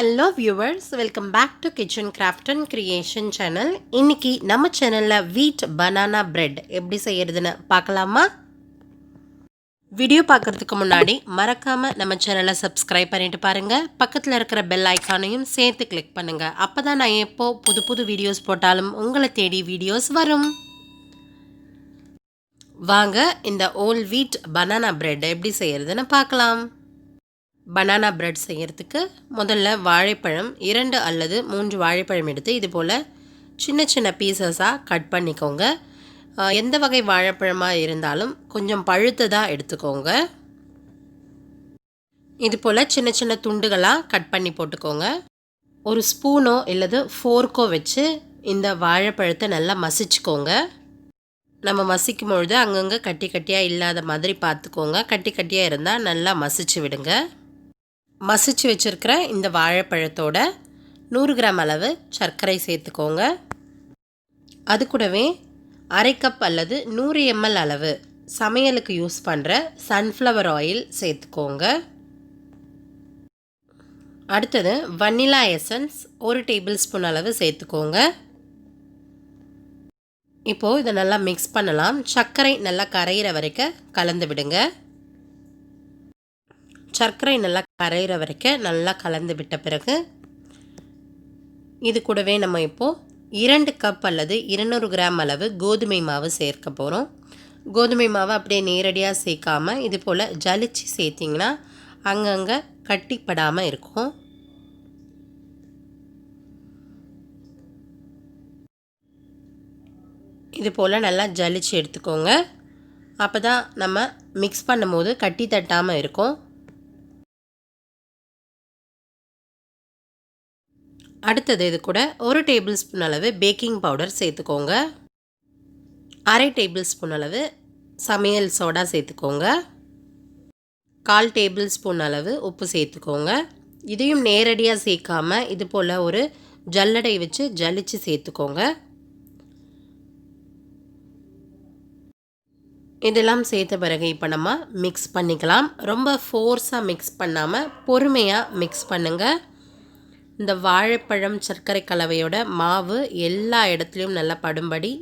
Hello viewers, welcome back to Kitchen Craft and Creation channel. இன்னைக்கு நம்ம சேனல்ல wheat banana bread எப்படி செய்யறதுன்னு பார்க்கலாமா? வீடியோ பார்க்கிறதுக்கு முன்னாடி மறக்காம நம்ம சேனலை சப்ஸ்கிரைப் பண்ணிட்டு பாருங்க. பக்கத்துல இருக்கிற பெல் ஐகானையும் சேர்த்து கிளிக் பண்ணுங்க. அப்பதான் நான் எப்போ புது வீடியோஸ் போட்டாலும் உங்களை தேடி வீடியோஸ் வரும். வாங்க இந்த whole wheat banana bread எப்படி செய்யறதுன்னு பார்க்கலாம். பனானா பிரெட் செய்யறதுக்கு முதல்ல வாழைப்பழம் 2 அல்லது 3 வாழைப்பழம் எடுத்து இது போல் சின்ன சின்ன பீசஸாக கட் பண்ணிக்கோங்க. எந்த வகை வாழைப்பழமாக இருந்தாலும் கொஞ்சம் பழுத்ததாக எடுத்துக்கோங்க. இது போல் சின்ன சின்ன துண்டுகளாக கட் பண்ணி போட்டுக்கோங்க. ஒரு ஸ்பூனோ இல்லது ஃபோர்க்கோ வச்சு இந்த வாழைப்பழத்தை நல்லா மசிச்சுக்கோங்க. நம்ம மசிக்கும் பொழுது அங்கங்கே கட்டி கட்டியாக இல்லாத மாதிரி பார்த்துக்கோங்க. கட்டி கட்டியாக இருந்தால் நல்லா மசிச்சு விடுங்க. மசிச்சு வச்சுருக்கிற இந்த வாழைப்பழத்தோட 100 கிராம் அளவு சர்க்கரை சேர்த்துக்கோங்க. அது கூடவே அரை கப் அல்லது 100 ml அளவு சமையலுக்கு யூஸ் பண்ணுற சன்ஃப்ளவர் ஆயில் சேர்த்துக்கோங்க. அடுத்தது வனிலா எசன்ஸ் 1 டேபிள் ஸ்பூன் அளவு சேர்த்துக்கோங்க. இப்போது இதை நல்லா மிக்ஸ் பண்ணலாம். சர்க்கரை நல்லா கரையிற வரைக்கும் கலந்து விடுங்க. சர்க்கரை நல்லா கரையிற வரைக்கும் நல்லா கலந்து விட்ட பிறகு இது கூடவே நம்ம இப்போது 2 கப் அல்லது 200 கிராம் அளவு கோதுமை மாவு சேர்க்க போகிறோம். கோதுமை மாவை அப்படியே நேரடியாக சேர்க்காமல் இது போல் ஜலிச்சு சேர்த்திங்கன்னா அங்கங்கே கட்டிப்படாமல் இருக்கும். இது போல் நல்லா ஜலிச்சு எடுத்துக்கோங்க. அப்போ தான் நம்ம மிக்ஸ் பண்ணும்போது கட்டி தட்டாமல் இருக்கும். அடுத்தது இது கூட 1 டேபிள் ஸ்பூன் அளவு பேக்கிங் பவுடர் சேர்த்துக்கோங்க. அரை டேபிள் ஸ்பூன் அளவு சமையல் சோடா சேர்த்துக்கோங்க. 1/4 டேபிள் ஸ்பூன் அளவு உப்பு சேர்த்துக்கோங்க. இதையும் நேரடியாக சேர்க்காமல் இது போல் ஒரு ஜல்லடை வச்சு ஜலிச்சு சேர்த்துக்கோங்க. இதெல்லாம் சேர்த்த பிறகு இப்போ நம்ம மிக்ஸ் பண்ணிக்கலாம். ரொம்ப ஃபோர்ஸாக மிக்ஸ் பண்ணாமல் பொறுமையாக மிக்ஸ் பண்ணுங்கள். இந்த வாழைப்பழம் சர்க்கரை கலவையோட மாவு எல்லா இடத்துலையும் நல்லா படும்படி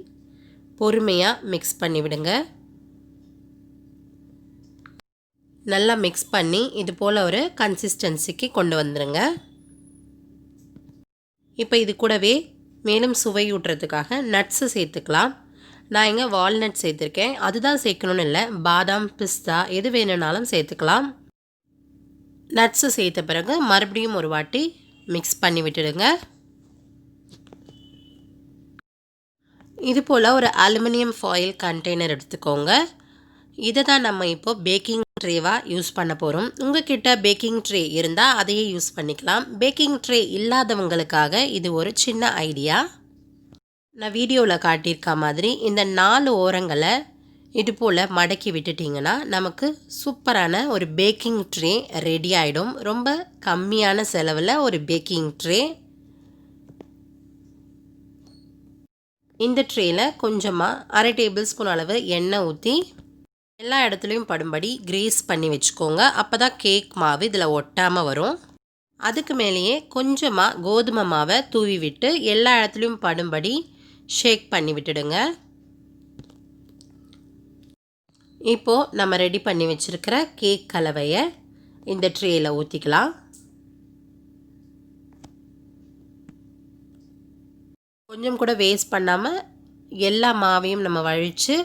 பொறுமையாக மிக்ஸ் பண்ணி விடுங்க. நல்லா மிக்ஸ் பண்ணி இது போல் ஒரு கன்சிஸ்டன்சிக்கு கொண்டு வந்துடுங்க. இப்போ இது கூடவே மேலும் சுவையூட்டுறதுக்காக நட்ஸு சேர்த்துக்கலாம். நான் இங்கே வால்நட் சேர்த்துருக்கேன். அதுதான் சேர்க்கணும்னு இல்லை, பாதாம் பிஸ்தா எது வேணும்னாலும் சேர்த்துக்கலாம். நட்ஸு சேர்த்த பிறகு மறுபடியும் ஒரு வாட்டி மிக்ஸ் பண்ணி விட்டுடுங்க. இது போல் ஒரு அலுமினியம் ஃபாயில் கண்டெய்னர் எடுத்துக்கோங்க. இதை தான் நம்ம இப்போது பேக்கிங் ட்ரேவாக யூஸ் பண்ண போகிறோம். உங்கள்கிட்ட பேக்கிங் ட்ரே இருந்தால் அதையே யூஸ் பண்ணிக்கலாம். பேக்கிங் ட்ரே இல்லாதவங்களுக்காக இது ஒரு சின்ன ஐடியா. நான் வீடியோவில் காட்டியிருக்க மாதிரி இந்த 4 ஓரங்களை இது போல் மடக்கி விட்டுட்டிங்கன்னா நமக்கு சூப்பரான ஒரு பேக்கிங் ட்ரே ரெடி ஆகிடும். ரொம்ப கம்மியான செலவில் ஒரு பேக்கிங் ட்ரே. இந்த ட்ரேயில் கொஞ்சமாக அரை டேபிள் ஸ்பூன் அளவு எண்ணெய் ஊற்றி எல்லா இடத்துலையும் படும்படி கிரீஸ் பண்ணி வச்சுக்கோங்க. அப்போ தான் கேக் மாவு இதில் ஒட்டாமல் வரும். அதுக்கு மேலேயே கொஞ்சமாக கோதுமை மாவை தூவி விட்டு எல்லா இடத்துலையும் படும்படி ஷேக் பண்ணி விட்டுடுங்க. இப்போது நம்ம ரெடி பண்ணி வச்சுருக்கிற கேக் கலவையை இந்த ட்ரேயில் ஊற்றிக்கலாம். கொஞ்சம் கூட வேஸ்ட் பண்ணாமல் எல்லா மாவையும் நம்ம வழித்து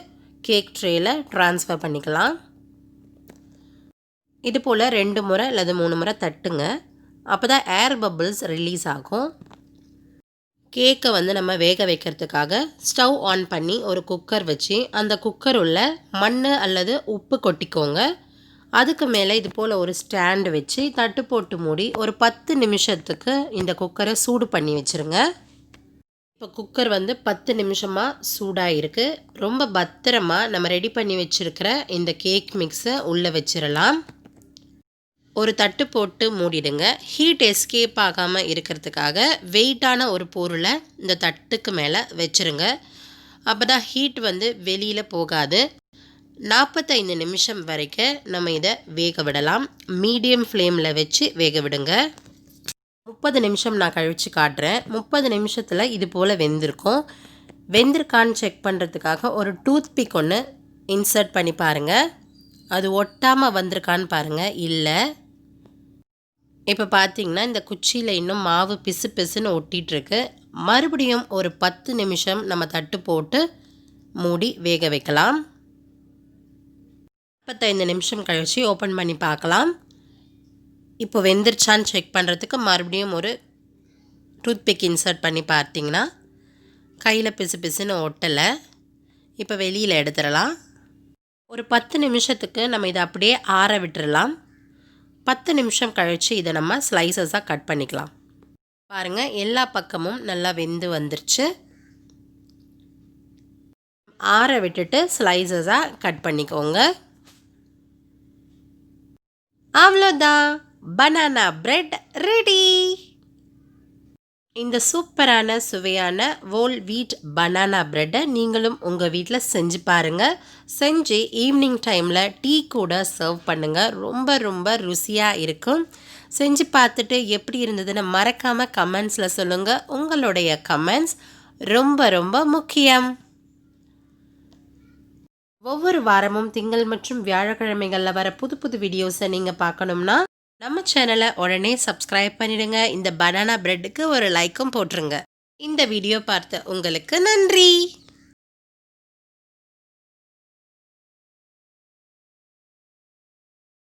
கேக் ட்ரேயில் ட்ரான்ஸ்ஃபர் பண்ணிக்கலாம். இது போல் 2 முறை அல்லது 3 முறை தட்டுங்க. அப்போ தான் ஏர் பபிள்ஸ் ரிலீஸ் ஆகும். கேக்கை நம்ம வேக வைக்கிறதுக்காக ஸ்டவ் ஆன் பண்ணி ஒரு குக்கர் வச்சு அந்த குக்கர் உள்ள மண் அல்லது உப்பு கொட்டிக்கோங்க. அதுக்கு மேலே இது போல் ஒரு ஸ்டாண்டு வச்சு தட்டு போட்டு மூடி ஒரு 10 நிமிஷத்துக்கு இந்த குக்கரை சூடு பண்ணி வச்சுருங்க. இப்போ குக்கர் 10 நிமிஷமாக சூடாக இருக்குது. ரொம்ப பத்திரமாக நம்ம ரெடி பண்ணி வச்சுருக்கிற இந்த கேக் மிக்ஸை உள்ளே வச்சிடலாம். ஒரு தட்டு போட்டு மூடிடுங்க. ஹீட் எஸ்கேப் ஆகாமல் இருக்கிறதுக்காக வெயிட்டான ஒரு பொருளை இந்த தட்டுக்கு மேலே வச்சுருங்க. அப்போ தான் ஹீட் வெளியில் போகாது. 45 நிமிஷம் வரைக்கும் நம்ம இதை வேக விடலாம். மீடியம் ஃப்ளேமில் வச்சு வேக விடுங்க. 30 நிமிஷம் நான் கழித்து காட்டுறேன். 30 நிமிஷத்தில் இது போல் வெந்திருக்கும். வெந்திருக்கான்னு செக் பண்ணுறதுக்காக ஒரு டூத்பிக் ஒன்று இன்சர்ட் பண்ணி பாருங்கள். அது ஒட்டாமல் வந்திருக்கான்னு பாருங்கள். இல்லை, இப்போ பார்த்தீங்கன்னா இந்த குச்சியில் இன்னும் மாவு பிசு பிசுன்னு ஒட்டிகிட்ருக்கு. மறுபடியும் ஒரு 10 நிமிஷம் நம்ம தட்டு போட்டு மூடி வேக வைக்கலாம். 35 நிமிஷம் கழித்து ஓப்பன் பண்ணி பார்க்கலாம். இப்போ வெந்துருச்சான்னு செக் பண்ணுறதுக்கு மறுபடியும் ஒரு டூத்பிக் இன்சர்ட் பண்ணி பார்த்தீங்கன்னா கையில் பிசு பிசுன்னு ஒட்டலை. இப்போ வெளியில் எடுத்துடலாம். ஒரு 10 நிமிஷத்துக்கு நம்ம இதை அப்படியே ஆற விட்டுறலாம். 10 நிமிஷம் கழித்து இதை நம்ம ஸ்லைசஸாக கட் பண்ணிக்கலாம். பாருங்கள், எல்லா பக்கமும் நல்லா வெந்து வந்துருச்சு. ஆற விட்டுட்டு ஸ்லைசஸாக கட் பண்ணிக்கோங்க. அவ்வளோதான், பனானா பிரெட் ரெடி. இந்த சூப்பரான சுவையான ஹோல் வீட் பனானா பிரெட்டை நீங்களும் உங்கள் வீட்டில் செஞ்சு பாருங்கள். செஞ்சு ஈவினிங் டைமில் டீ கூட சர்வ் பண்ணுங்கள். ரொம்ப ரொம்ப ருசியாக இருக்கும். செஞ்சு பார்த்துட்டு எப்படி இருந்ததுன்னு மறக்காமல் கமெண்ட்ஸில் சொல்லுங்கள். உங்களுடைய கமெண்ட்ஸ் ரொம்ப ரொம்ப முக்கியம். ஒவ்வொரு வாரமும் திங்கள் மற்றும் வியாழக்கிழமைகளில் வர புது புது வீடியோஸை நீங்கள் பார்க்கணும்னா நம்ம சேனலை உடனே சப்ஸ்கிரைப் பண்ணிடுங்க. இந்த பனானா பிரெட்டுக்கு ஒரு லைக்கும் போட்டுருங்க. இந்த வீடியோ பார்த்த உங்களுக்கு நன்றி.